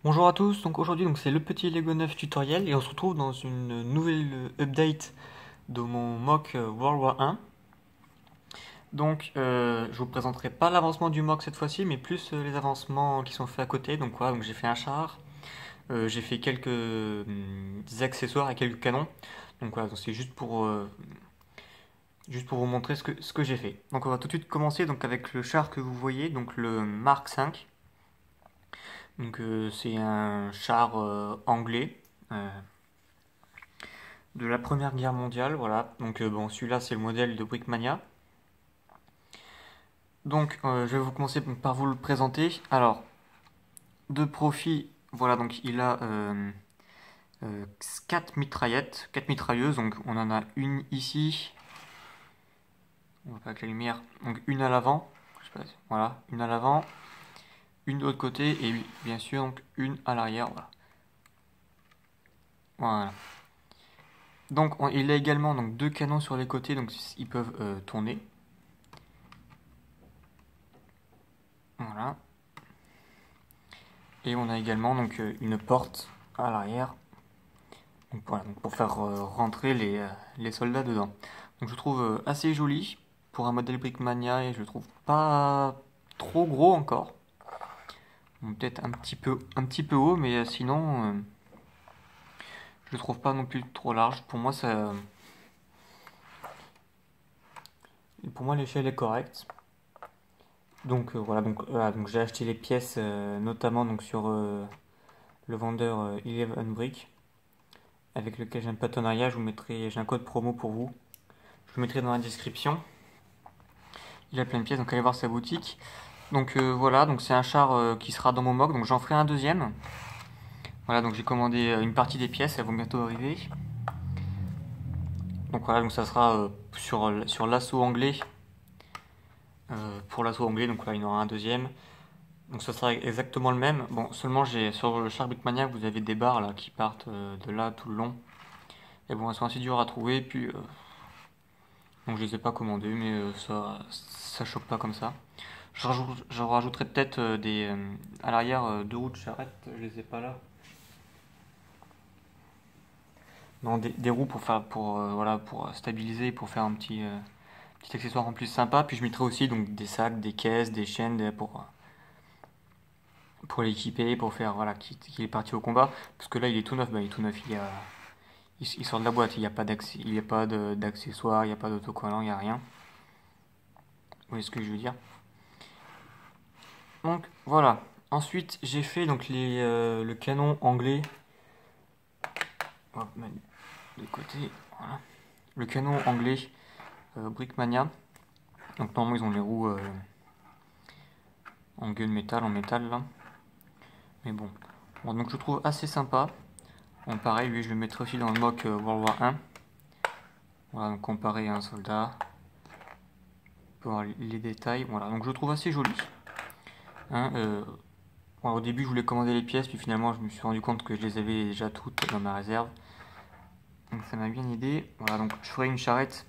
Bonjour à tous, donc aujourd'hui c'est le petit Lego 9 tutoriel et on se retrouve dans une nouvelle update de mon mock World War 1. Donc je vous présenterai pas l'avancement du mock cette fois-ci mais plus les avancements qui sont faits à côté. Donc voilà, donc j'ai fait un char, j'ai fait quelques des accessoires et quelques canons. Donc voilà, donc c'est juste pour vous montrer ce que j'ai fait. Donc on va tout de suite commencer donc avec le char que vous voyez, donc le Mark 5. Donc c'est un char anglais. De la Première Guerre mondiale, voilà. Donc bon, celui-là c'est le modèle de Brickmania. Donc je vais vous commencer par vous le présenter. Alors, de profit, voilà, donc il a 4 mitraillettes, 4 mitrailleuses. Donc on en a une ici, on va pas avec la lumière, donc une à l'avant, voilà, une à l'avant, une de l'autre côté et bien sûr donc une à l'arrière, voilà. Voilà. Donc il a également donc deux canons sur les côtés, donc ils peuvent tourner. Voilà. Et on a également donc une porte à l'arrière. Donc voilà, donc pour faire rentrer les soldats dedans. Donc je trouve assez joli pour un modèle Brickmania et je le trouve pas trop gros encore. Bon, peut-être un petit peu haut, mais sinon je le trouve pas non plus trop large. Pour moi l'échelle est correcte. Donc voilà, donc j'ai acheté les pièces notamment donc sur le vendeur Eleven Brick avec lequel j'ai un partenariat. J'ai un code promo pour vous. Je vous mettrai dans la description. Il a plein de pièces, donc allez voir sa boutique. Donc voilà, donc c'est un char qui sera dans mon mock, donc j'en ferai un deuxième. Voilà, donc j'ai commandé une partie des pièces, elles vont bientôt arriver. Donc voilà, donc ça sera sur l'assaut anglais. Pour l'assaut anglais, donc là il y en aura un deuxième. Donc ça sera exactement le même. Bon, seulement j'ai sur le char Brickmania, vous avez des barres là qui partent de là tout le long. Et bon, elles sont assez dures à trouver, puis donc je les ai pas commandées, mais ça choque pas comme ça. Je rajouterai peut-être à l'arrière deux roues de charrette, je les ai pas là. Non, des roues voilà, pour stabiliser, pour faire un petit accessoire en plus sympa. Puis je mettrai aussi donc des sacs, des caisses, des chaînes pour l'équiper, pour faire voilà qu'il est parti au combat. Parce que là il est tout neuf, bah, il est tout neuf, il sort de la boîte, il n'y a pas d'accessoires, il n'y a pas d'autocollant, il n'y a rien. Vous voyez ce que je veux dire? Donc voilà. Ensuite j'ai fait donc le canon anglais. Hop, de côté, voilà. Le canon anglais Brickmania. Donc normalement ils ont les roues en gueule métal, en métal là. Mais bon. Bon, donc je le trouve assez sympa. Bon, pareil, lui je le mettrai aussi dans le mock World War 1. Voilà, donc comparé à un soldat. Pour voir les détails. Voilà, donc je le trouve assez joli. Hein, bon, au début je voulais commander les pièces, puis finalement je me suis rendu compte que je les avais déjà toutes dans ma réserve. Donc ça m'a bien aidé. Voilà, donc je ferai une charrette.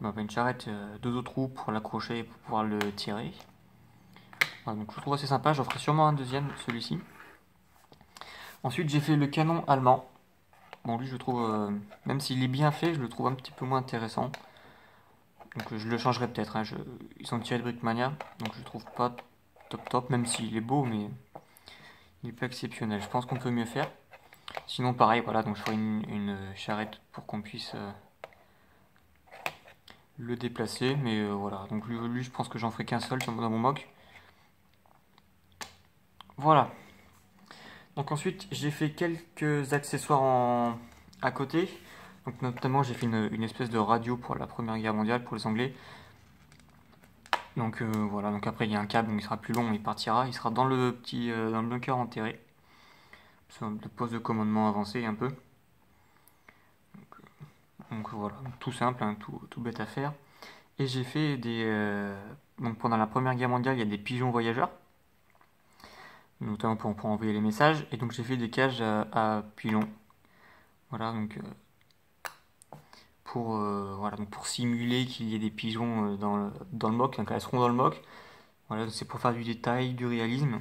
Non, pas une charrette, deux autres roues pour l'accrocher et pour pouvoir le tirer. Voilà, donc je le trouve assez sympa, j'en ferai sûrement un deuxième, celui-ci. Ensuite j'ai fait le canon allemand. Bon lui je le trouve, même s'il est bien fait, je le trouve un petit peu moins intéressant. Donc je le changerai peut-être, hein. Ils sont tirés de Brickmania, donc je le trouve pas top top, même s'il est beau, mais il est pas exceptionnel. Je pense qu'on peut mieux faire. Sinon pareil, voilà, donc je ferai une charrette pour qu'on puisse le déplacer, mais voilà. Donc lui je pense que j'en ferai qu'un seul dans mon mock. Voilà. Donc ensuite, j'ai fait quelques accessoires à côté. Donc notamment, j'ai fait une espèce de radio pour la Première Guerre mondiale, pour les Anglais. Donc voilà, donc après il y a un câble, donc il sera plus long, il partira. Il sera dans dans le bunker enterré. Sur le poste de commandement avancé un peu. Donc voilà, tout simple, hein, tout bête à faire. Et j'ai fait donc pendant la Première Guerre mondiale, il y a des pigeons voyageurs. Notamment pour envoyer les messages. Et donc j'ai fait des cages à pigeons. Voilà, donc voilà, donc pour simuler qu'il y ait des pigeons dans le mock, donc elles seront dans le mock. Voilà, c'est pour faire du détail, du réalisme.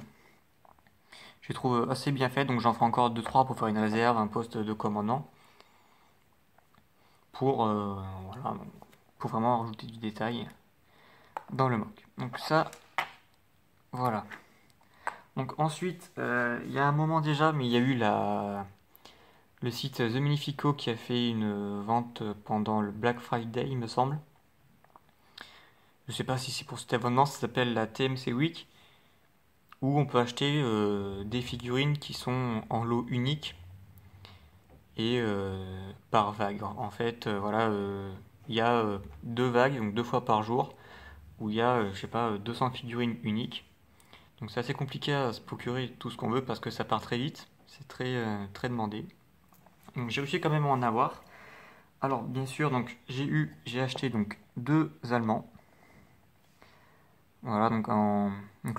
les trouve assez bien faits, donc j'en ferai encore 2-3 pour faire une réserve, un poste de commandant, pour, voilà, pour vraiment rajouter du détail dans le mock. Donc ça, voilà. Donc ensuite, il y a un moment déjà, mais il y a eu le site The Minifico qui a fait une vente pendant le Black Friday, il me semble. Je sais pas si c'est pour cet événement, ça s'appelle la TMC Week, où on peut acheter des figurines qui sont en lot unique et par vague. En fait, voilà, il y a 2 vagues, donc 2 fois par jour, où il y a, je sais pas, 200 figurines uniques. Donc c'est assez compliqué à se procurer tout ce qu'on veut parce que ça part très vite, c'est très demandé. Donc j'ai réussi quand même à en avoir. Alors bien sûr, donc j'ai acheté donc 2 Allemands. Voilà, donc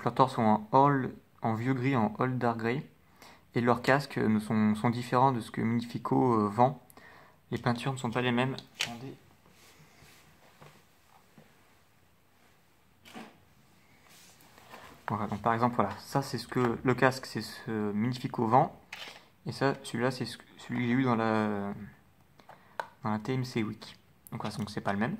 leurs torses sont en vieux gris, en all dark gray. Et leurs casques sont différents de ce que Minifico vend. Les peintures ne sont pas les mêmes. Attendez. Voilà, donc par exemple, voilà, ça c'est ce que le casque, c'est ce Minifico vend. Et ça, celui-là, c'est celui que j'ai eu dans la TMC Week. Donc voilà, donc c'est pas le même.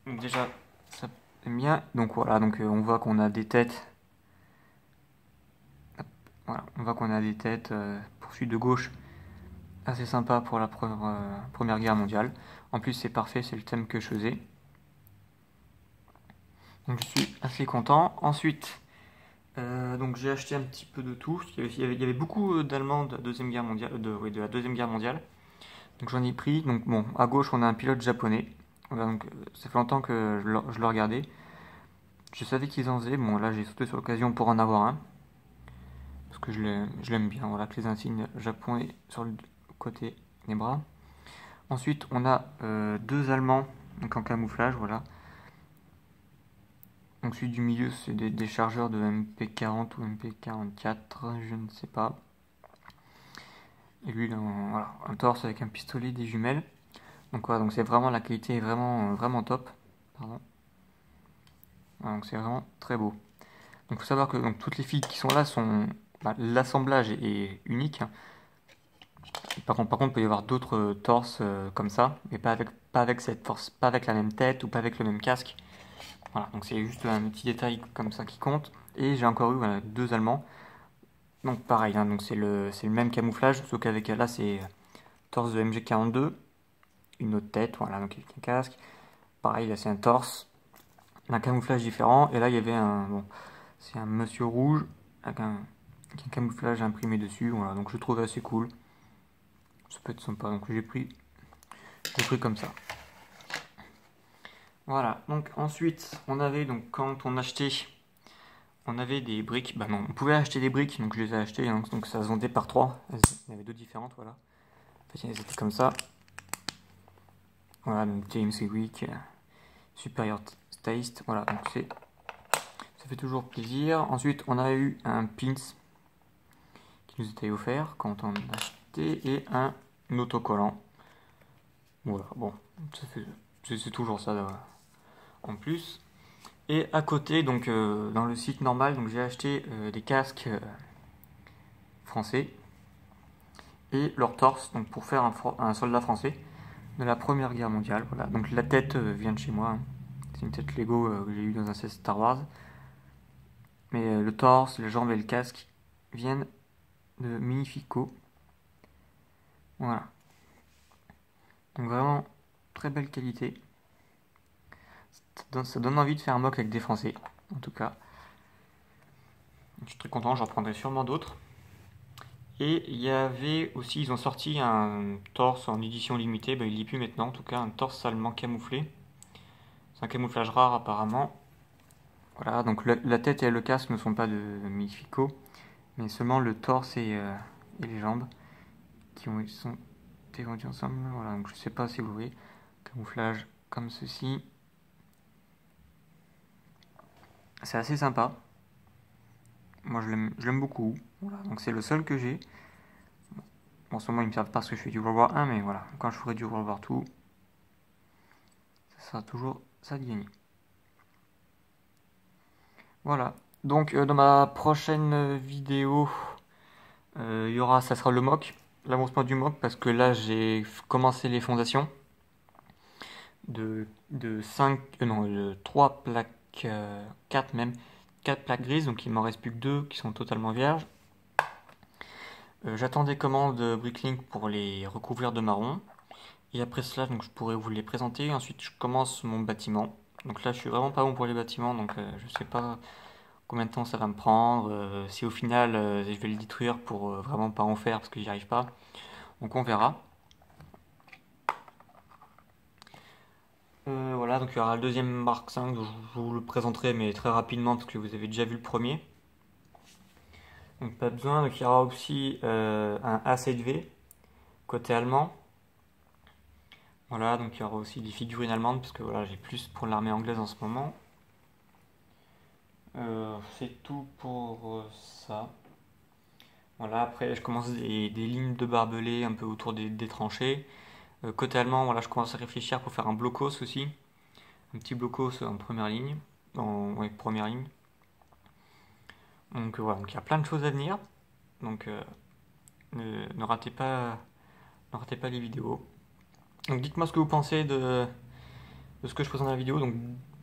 Donc déjà, ça aime bien. Donc voilà, donc on voit qu'on a des têtes. Voilà, on voit qu'on a des têtes pour celui de gauche, assez sympa pour la Première Guerre mondiale. En plus, c'est parfait, c'est le thème que je faisais. Donc je suis assez content. Ensuite, donc j'ai acheté un petit peu de tout. Il y avait beaucoup d'Allemands de la Deuxième Guerre mondiale, de la Deuxième Guerre mondiale. Donc j'en ai pris. Donc bon, à gauche on a un pilote japonais. Voilà, donc ça fait longtemps que je le regardais. Je savais qu'ils en faisaient. Bon là j'ai sauté sur l'occasion pour en avoir un. Parce que je l'aime bien. Voilà, que les insignes japonais sur le côté des bras. Ensuite on a 2 Allemands donc en camouflage. Voilà. Donc celui du milieu c'est des chargeurs de MP40 ou MP44, je ne sais pas. Et lui il a un torse avec un pistolet, des jumelles. Donc voilà, donc c'est vraiment, la qualité est vraiment top. Pardon. Voilà, donc c'est vraiment très beau. Donc il faut savoir que donc, toutes les filles qui sont là sont... l'assemblage est unique. Par contre, il peut y avoir d'autres torses comme ça, mais pas avec cette force, pas avec la même tête ou pas avec le même casque. Voilà, donc c'est juste un petit détail comme ça qui compte. Et j'ai encore eu 2 Allemands. Donc pareil, hein, donc c'est le même camouflage, sauf qu'avec là c'est torse de MG42, une autre tête, voilà, donc avec un casque. Pareil, là c'est un torse, un camouflage différent. Et là il y avait c'est un monsieur rouge avec un camouflage imprimé dessus. Voilà, donc je trouve assez cool. Ça peut être sympa, donc j'ai pris comme ça. Voilà, donc ensuite on avait, donc quand on achetait, on avait des briques. Bah non, on pouvait acheter des briques, donc je les ai achetées, hein, donc ça se vendait par 3. Il y avait 2 différentes, voilà. En fait, elles étaient comme ça. Voilà, donc TMC Week, Superior Taste, voilà, donc ça fait toujours plaisir. Ensuite, on a eu un pins qui nous était offert quand on a acheté et un autocollant. Voilà, bon, c'est toujours ça en plus. Et à côté, donc dans le site normal, donc j'ai acheté des casques français et leur torse, donc pour faire un soldat français de la Première Guerre mondiale. Voilà, donc la tête vient de chez moi. Hein. C'est une tête Lego que j'ai eu dans un set Star Wars. Mais le torse, les jambes et le casque viennent de Minifico. Voilà. Donc vraiment très belle qualité. Ça donne envie de faire un mock avec des Français, en tout cas. Je suis très content, j'en prendrai sûrement d'autres. Et il y avait aussi, ils ont sorti un torse en édition limitée, il n'y est plus maintenant, en tout cas un torse allemand camouflé. C'est un camouflage rare apparemment. Voilà, donc la tête et le casque ne sont pas de Minifico, mais seulement le torse et les jambes sont vendus ensemble. Voilà, donc je sais pas si vous voyez, camouflage comme ceci. C'est assez sympa. Moi je l'aime beaucoup. Voilà, donc c'est le seul que j'ai. En ce moment ils me servent pas parce que je fais du World War 1, mais voilà, quand je ferai du World War 2, ça sera toujours ça de gagner. Voilà, Donc dans ma prochaine vidéo, ça sera le mock, l'avancement du mock, parce que là j'ai commencé les fondations de 5, non, 3 plaques, 4 même, 4 plaques grises, donc il m'en reste plus que 2 qui sont totalement vierges. J'attends des commandes Bricklink pour les recouvrir de marron. Et après cela, donc, je pourrais vous les présenter. Ensuite, je commence mon bâtiment. Donc là, je suis vraiment pas bon pour les bâtiments, donc je sais pas combien de temps ça va me prendre. Si au final, je vais le détruire pour vraiment pas en faire parce que j'y arrive pas. Donc on verra. Voilà, donc il y aura le deuxième Mark 5, je vous le présenterai mais très rapidement parce que vous avez déjà vu le premier. Donc pas besoin, donc il y aura aussi un A7V côté allemand. Voilà, donc il y aura aussi des figurines allemandes parce que voilà, j'ai plus pour l'armée anglaise en ce moment. C'est tout pour ça. Voilà, après je commence des lignes de barbelés un peu autour des tranchées. Côté allemand, voilà, je commence à réfléchir pour faire un blocos aussi. Un petit blocos en première ligne. Ouais, première ligne. Donc voilà, donc il y a plein de choses à venir. Donc ne ratez pas, ne ratez pas les vidéos. Donc dites-moi ce que vous pensez de ce que je présente dans la vidéo. Donc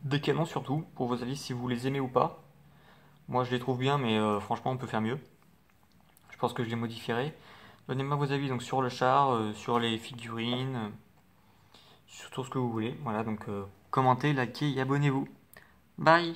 des canons surtout, pour vos avis, si vous les aimez ou pas. Moi je les trouve bien, mais franchement on peut faire mieux. Je pense que je les modifierai. Donnez-moi vos avis donc sur le char, sur les figurines, sur tout ce que vous voulez. Voilà, donc commentez, likez et abonnez-vous. Bye!